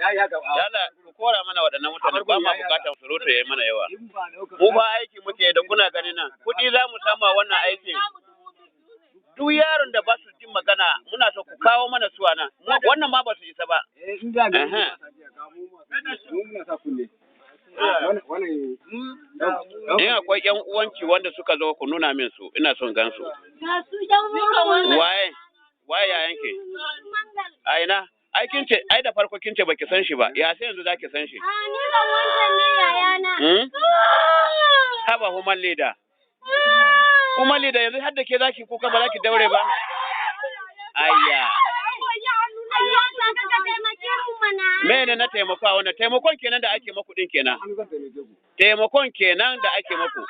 Dala ku kora mana waɗannan mutane ba ma bukatar surutu yayi mana yawa. Mu ba aiki muke da kuna gani nan. Kuɗi za mu samu a wannan aikin. Duk yaron da ba su jin magana muna so ku kawo mana su nan. Wannan ma ba su isa ba. In akwai ƴan uwanki wanda suka zo ku nuna min su, ina son gan su. Waye yayanki? A ina? Ai kin ce, ai da farko kin ce baki san shi ba. Ya sai yanzu zaki san shi. Ni da wancan ne yayana. Haba human leader. Human leader yanzu har da ke zaki kuka ba zaki daure ba. Ayya. Mene na taimako a wannan taimakon kenan da ake maku din kenan. Taimakon kenan da ake maku.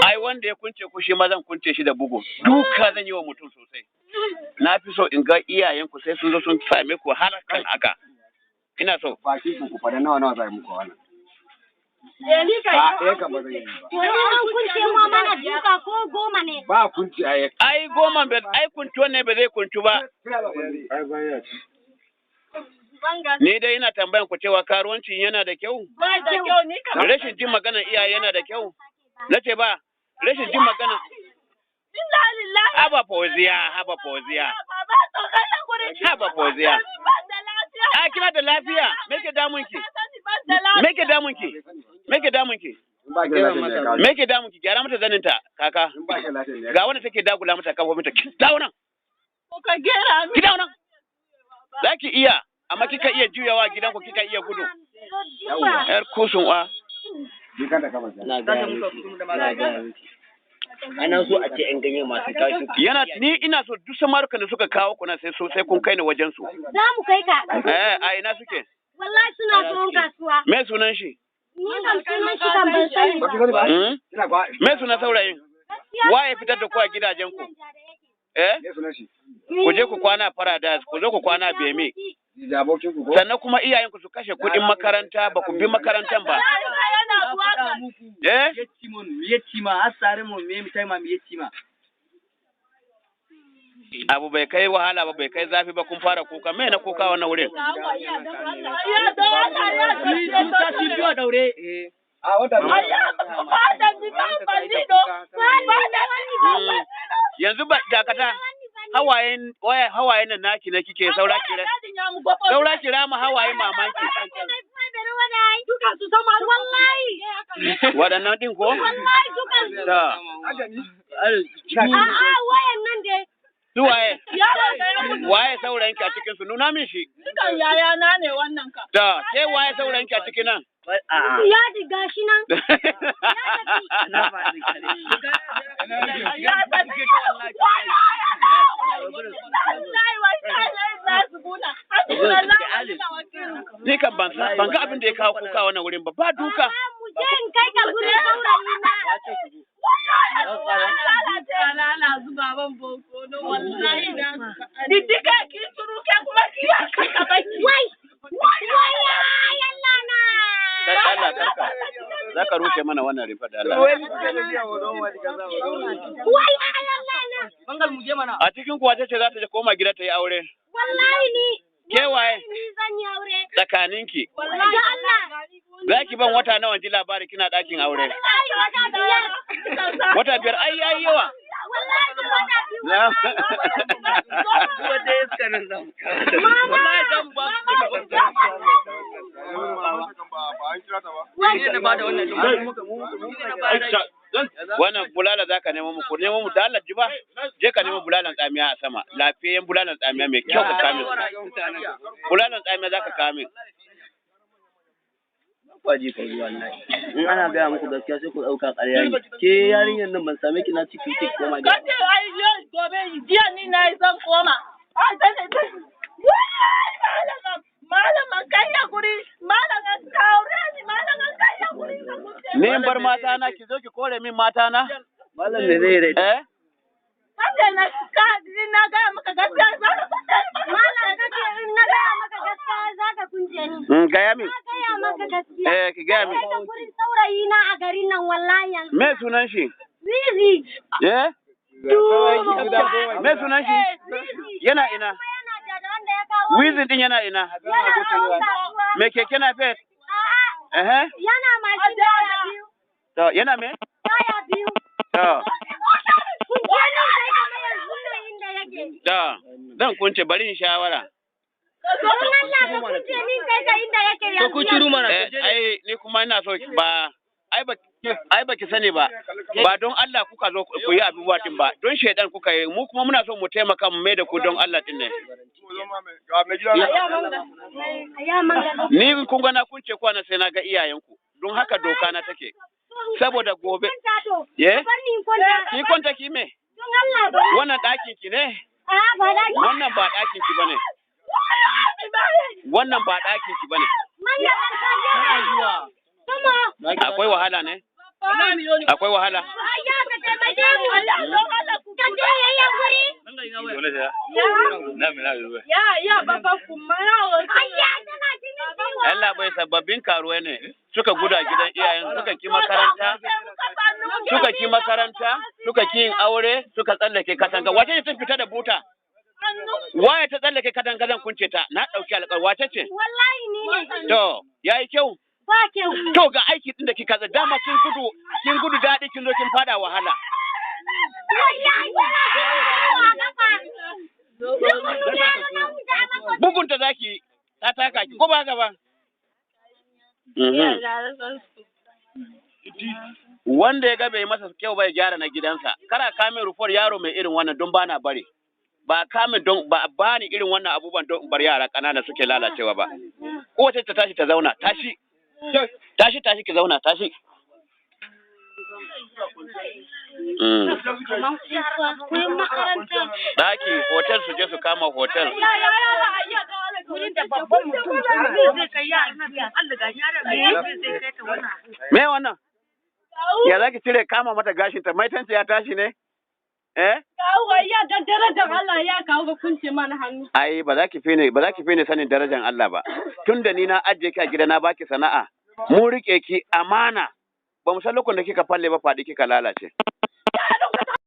Ai wanda ya kunce ku shi ma zan kunce shi da bugu. Duka zan yi wa mutum sosai. Na fi so in ga iyayenku sai sun zo sun same ku har kan haka. Ina so. Ba shi ku fada nawa zai muku wannan. kunce mu mana duka ko goma ne. Ba kunci ai. Ai goma ai kunci ne ba zai kunci ba. Ni dai ina tambayan ku cewa karuwanci yana da kyau? Ba da kyau ni kamar. Rashin jin maganar iyaye yana da kyau? Nace ba, rashin jin magana. Haba Fauziya. Haba Fauziya. A kina da lafiya? Me ke damun ki? Me ke damun ki? Me ke damun ki? Me ke damun ki? Gyara mata zaninta, kaka. Ga wanda take dagula mata kafa mata. Dawo nan. Ki dawo nan. Za ki iya, amma kika iya juyawa gidanku kika iya gudu. Yar kusun wa. Ana so a ce ‘yan ganye masu tashi. Ni ina so duk samarukan da suka kawo kuna sai kun kai ni wajen su. Za mu kai ka. A ina suke? Wallahi suna tsohon kasuwa. Me sunan shi? Ni kan sunan shi kan ban sani ba. Me sunan saurayin? Waye fitar da ku a gidajen ku? Ku je ku kwana Paradise, ku zo ku kwana Beme. Sannan kuma iyayenku su kashe kuɗin makaranta ba ku bi makarantan ba. Abu bai kai wahala ba bai kai zafi ba kun fara kuka me na kuka wannan wurin. Yanzu ba dakata hawayen nan naki na kike saura kira mu hawaye mamanki. Waɗannan ɗin ko? Wallahi dukan Da. wayan nan dai. Su waye? Waye saurayin ki a cikin su nuna min shi. Dukan yayana ne wannan ka. Da, sai waye saurayin ki a cikin nan? Ya diga shi nan. Ni kan ban ga abin da ya kawo kuka wannan wurin ba duka. Mu je in kai ka gurin saurayi na. Ana zuba ban boko no wallahi na. Didika ki turu ke kuma ki ka baki. Wai yalla na. Allah karka. Zaka rushe mana wannan rifa da Allah. Wai yalla na. Bangal mu je mana. A cikin kuwa ce za ta je koma gida ta yi aure. Wallahi ni. Ke waye? Ni zan yi aure. Tsakaninki. Wallahi Allah. Za ki ban wata nawa ji labari kina ɗakin aure. Wata biyar ai yayi yawa. Wallahi wata biyu. Wata iska nan zan. Wallahi zan ba wannan bulala za ka nemo mu ku nemo mu da Allah ji ba je ka nemo bulalan tsamiya a sama lafiyayyen bulalan tsamiya mai kyau ka kame bulalan tsamiya za ka kame kwaji kai wallahi in ana gaya muku gaskiya sai ku dauka ƙarya ne ke yarinyar nan ban same ki na ciki ki koma gida kace ai yau gobe jiya ni na yi zan koma malaman kanya guri malaman kaure ni malaman kanya guri ne bar mata na ki zo ki kore min mata na malam ne zai rai kace na ka na ga maka gaskiya za ka kunce Malam kace in na ga maka gaskiya za ka kunce ni gaya min gaya maka gaskiya ki gaya min gurin saurayi na a garin nan wallahi yanzu me sunan shi Zizi. Eh? Me sunan shi? Yana ina? Wizin din yana ina? Me keke na fet? Yana mashin taya biyu. To, yana me? Taya biyu. To. Da. Zan kunce bari in shawara. Ko ku ciru mana. Ai ni kuma ina so ba ai ba ki sani ba. Ba don Allah kuka zo ku yi abubuwa din ba. Don shedan kuka yi mu kuma muna so mu taimaka mu mai da ku don Allah din ne. Ni kun ga na kunce kwana sai na ga iyayenku. Don haka doka na take. Saboda gobe. Ye? Ki kwanta ki me? Wannan ɗakin ki ne? Wannan ba ɗakin ki bane. Wannan ba ɗakin ki bane. Akwai wahala ne? Akwai wahala? Allah bai sababbin karuwa ne suka guda gidan iyayen suka ki makaranta suka ki yin aure suka tsallake katanga wace ce ta fita da buta waye ta tsallake katanga zan kunce ta na dauki alƙawari wace ce wallahi ni ne to yayi kyau ba kyau to ga aiki din da kika za dama kin gudu dadi kin zo kin fada wahala bugunta zaki ta taka ki ko ba haka ba wanda ya ga bai masa kyau bai gyara na gidansa kara kame rufar yaro mai irin wannan don bana bare ba kame don ba bani irin wannan abubuwan don bar yara kanana suke lalacewa ba kowace ta tashi ta zauna tashi ki zauna tashi Daki hotel su je su kama hotel. Me wannan? Ya zaki cire kama mata gashin ta maitanci ya tashi ne? Kawo ya da darajar Allah ya kawo ga kunce mana hannu. Ai ba za ki fi ni sanin darajar Allah ba. Tunda ni na ajiye ki a gida na baki sana'a. Mu rike ki amana. Ba mu san lokacin da kika falle ba faɗi kika lalace.